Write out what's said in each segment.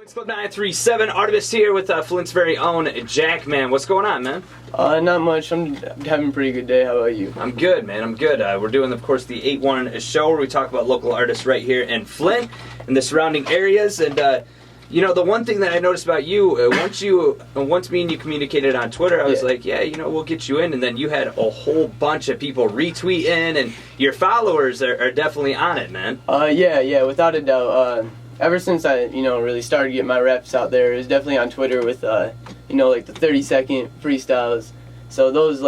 It's Club 937, Artimis here with Flint's very own Jackman. What's going on, man? Not much. I'm having a pretty good day. How about you? I'm good, man. I'm good. We're doing, of course, the 8-1 show where we talk about local artists right here in Flint and the surrounding areas. And, you know, the one thing that I noticed about you, once me and you communicated on Twitter, I was like, yeah, you know, we'll get you in. And then you had a whole bunch of people retweeting, and your followers are definitely on it, man. Yeah, without a doubt. Ever since I, really started getting my raps out there, it was definitely on Twitter with, like the 30-second freestyles. So those,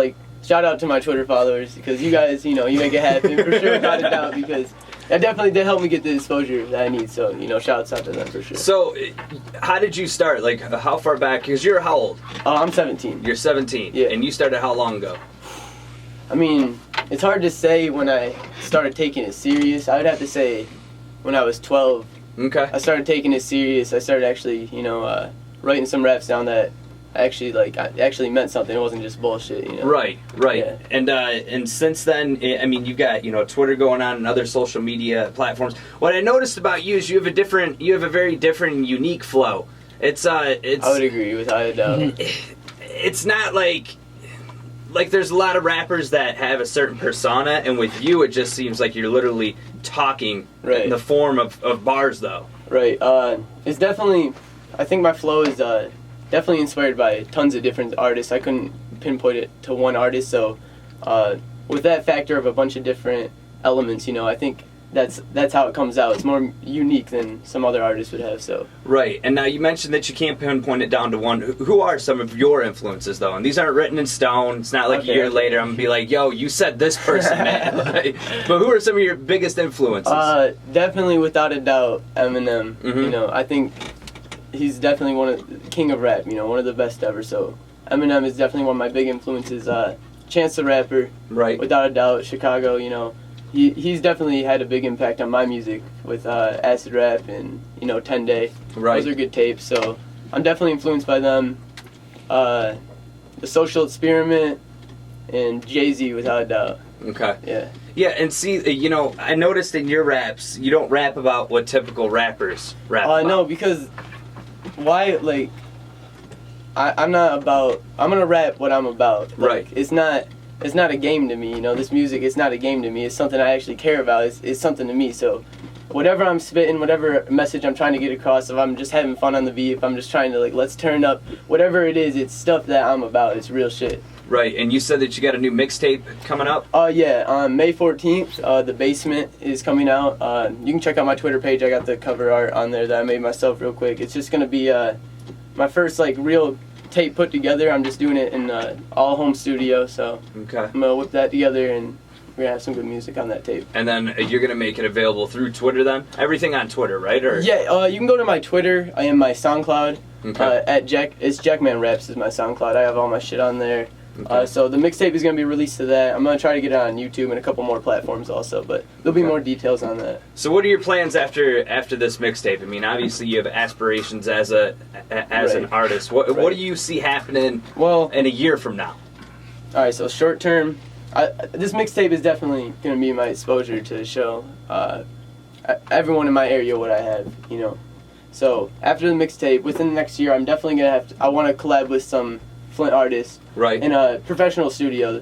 shout out to my Twitter followers, because you guys, you make it happen for sure, without a doubt, because that definitely did help me get the exposure that I need. So, shouts out to them for sure. So, how did you start? Like, how far back? Because you're how old? I'm 17. You're 17. Yeah. And you started how long ago? I mean, it's hard to say when I started taking it serious. I would have to say when I was 12. Okay. I started taking it serious. I started actually, writing some raps down that actually meant something. It wasn't just bullshit, Right. Yeah. And since then, I mean, you've got Twitter going on and other social media platforms. What I noticed about you is you have a very different and unique flow. It's I would agree without a doubt. It's not like there's a lot of rappers that have a certain persona, and with you it just seems like you're literally talking in the form of bars, though. Right. It's definitely, I think my flow is definitely inspired by tons of different artists. I couldn't pinpoint it to one artist, so with that factor of a bunch of different elements, I think that's how it comes out. It's more unique than some other artists would have. So right. And now you mentioned that you can't pinpoint it down to one. Who are some of your influences, though? And these aren't written in stone. It's not like a year later I'm gonna be like, yo, you said this person, man. But who are some of your biggest influences? Definitely, without a doubt, Eminem. Mm-hmm. I think he's definitely king of rap. One of the best ever. So Eminem is definitely one of my big influences. Chance the Rapper, right? Without a doubt, Chicago. He's definitely had a big impact on my music with Acid Rap and 10 Day. Right. Those are good tapes, so I'm definitely influenced by them. The Social Experiment and Jay-Z, without a doubt. Okay. Yeah. Yeah, and see, I noticed in your raps you don't rap about what typical rappers rap about. No, because why? I'm gonna rap what I'm about. Right. It's not a game to me, this music, it's not a game to me. It's something I actually care about. It's something to me. So whatever I'm spitting, whatever message I'm trying to get across, if I'm just having fun on the beat, if I'm just trying to, let's turn up, whatever it is, it's stuff that I'm about. It's real shit. Right, and you said that you got a new mixtape coming up? Yeah, on May 14th, The Basement is coming out. You can check out my Twitter page. I got the cover art on there that I made myself real quick. It's just going to be my first, real tape put together. I'm just doing it in all home studio, so okay. I'm gonna whip that together and we're gonna have some good music on that tape. And then you're gonna make it available through Twitter then? Everything on Twitter, right? Or yeah, you can go to my Twitter and my SoundCloud. Okay. It's Jackman Raps is my SoundCloud. I have all my shit on there. Okay. So the mixtape is gonna be released to that. I'm gonna try to get it on YouTube and a couple more platforms also, but there'll be more details on that. So what are your plans after this mixtape? I mean, obviously you have aspirations as an artist. What do you see happening in a year from now? All right, so short term, this mixtape is definitely gonna be my exposure to show everyone in my area what I have, So after the mixtape, within the next year, I'm definitely gonna I want to collab with some Flint artists, right, in a professional studio,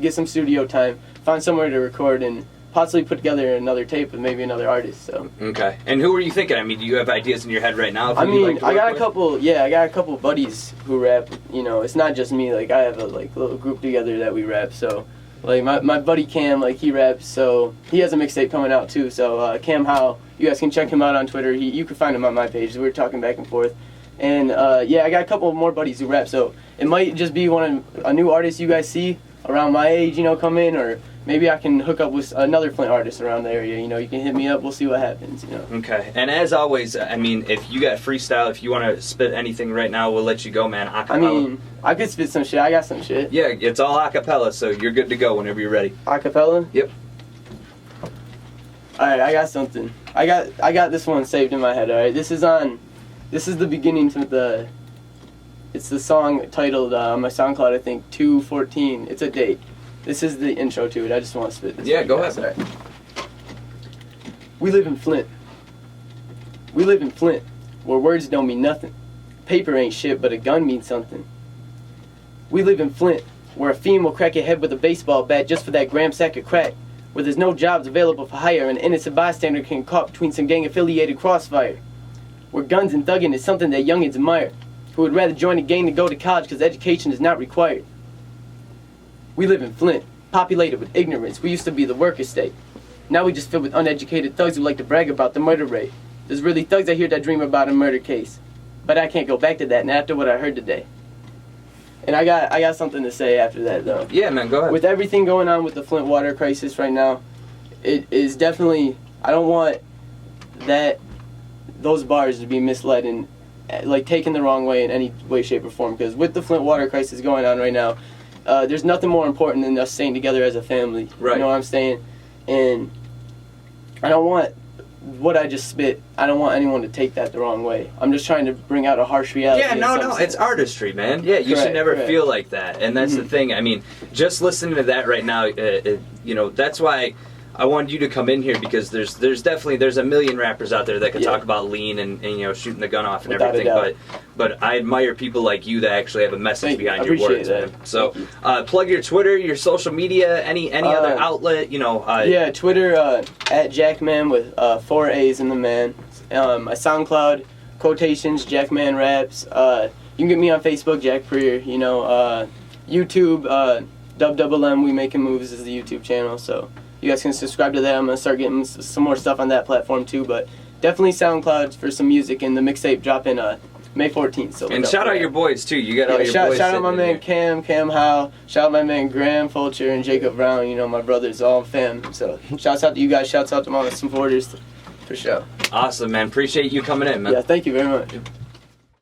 get some studio time, find somewhere to record, and possibly put together another tape with maybe another artist. So okay. And who are you thinking? I mean, do you have ideas in your head right now? I got a couple buddies who rap. It's not just me. I have a little group together that we rap. So my buddy Cam, he raps. So he has a mixtape coming out too. So Cam Howe, you guys can check him out on Twitter. You can find him on my page. We're talking back and forth. And I got a couple more buddies who rap, so it might just be a new artist you guys see around my age, come in, or maybe I can hook up with another Flint artist around the area. You can hit me up. We'll see what happens. Okay. And as always, I mean, if you got freestyle, if you want to spit anything right now, we'll let you go, man. Acapella. I mean, I could spit some shit. I got some shit. Yeah, it's all acapella, so you're good to go whenever you're ready. Acapella? Yep. All right, I got something. I got this one saved in my head. All right, this is the beginning to it's the song titled on my SoundCloud, I think, 214. It's a date. This is the intro to it. I just want to spit this. Yeah, go ahead. We live in Flint. We live in Flint. where words don't mean nothing. Paper ain't shit, but a gun means something. We live in Flint, where a fiend will crack your head with a baseball bat just for that gram sack of crack, where there's no jobs available for hire and an innocent bystander can caught between some gang-affiliated crossfire, where guns and thugging is something that youngins admire, who would rather join a gang than go to college because education is not required. We live in Flint, populated with ignorance. We used to be the worker state. Now we just filled with uneducated thugs who like to brag about the murder rate. There's really thugs out here that dream about a murder case. But I can't go back to that, and after what I heard today. And I got something to say after that, though. Yeah, man, go ahead. With everything going on with the Flint water crisis right now, it is definitely, I don't want those bars to be misled and like taken the wrong way in any way, shape, or form. Because with the Flint water crisis going on right now, there's nothing more important than us staying together as a family. Right. You know what I'm saying? And I don't want what I just spit, I don't want anyone to take that the wrong way. I'm just trying to bring out a harsh reality. Yeah, no, it's artistry, man. Yeah, you should never feel like that. And that's the thing. I mean, just listening to that right now, you know, that's why I wanted you to come in here, because there's definitely a million rappers out there that can talk about lean and you know, shooting the gun off and Without everything. But I admire people like you that actually have a message behind your words, man. So plug your Twitter, your social media, any other outlet, you know. Yeah, Twitter at Jackman with 4 A's in the man. My SoundCloud, quotations, Jackman Raps. You can get me on Facebook, Jack Preer. You know, YouTube, WMM We Making Moves is the YouTube channel. So you guys can subscribe to that. I'm gonna start getting some more stuff on that platform too. But definitely SoundCloud for some music, and the mixtape dropping May 14th. So and shout out your boys too. You got all your boys. Shout out my man Cam Howe. Shout out my man Graham Fulcher and Jacob Brown. You know, my brothers, all fam. So shouts out to you guys. Shouts out to all the supporters, for sure. Awesome, man. Appreciate you coming in, man. Yeah, thank you very much.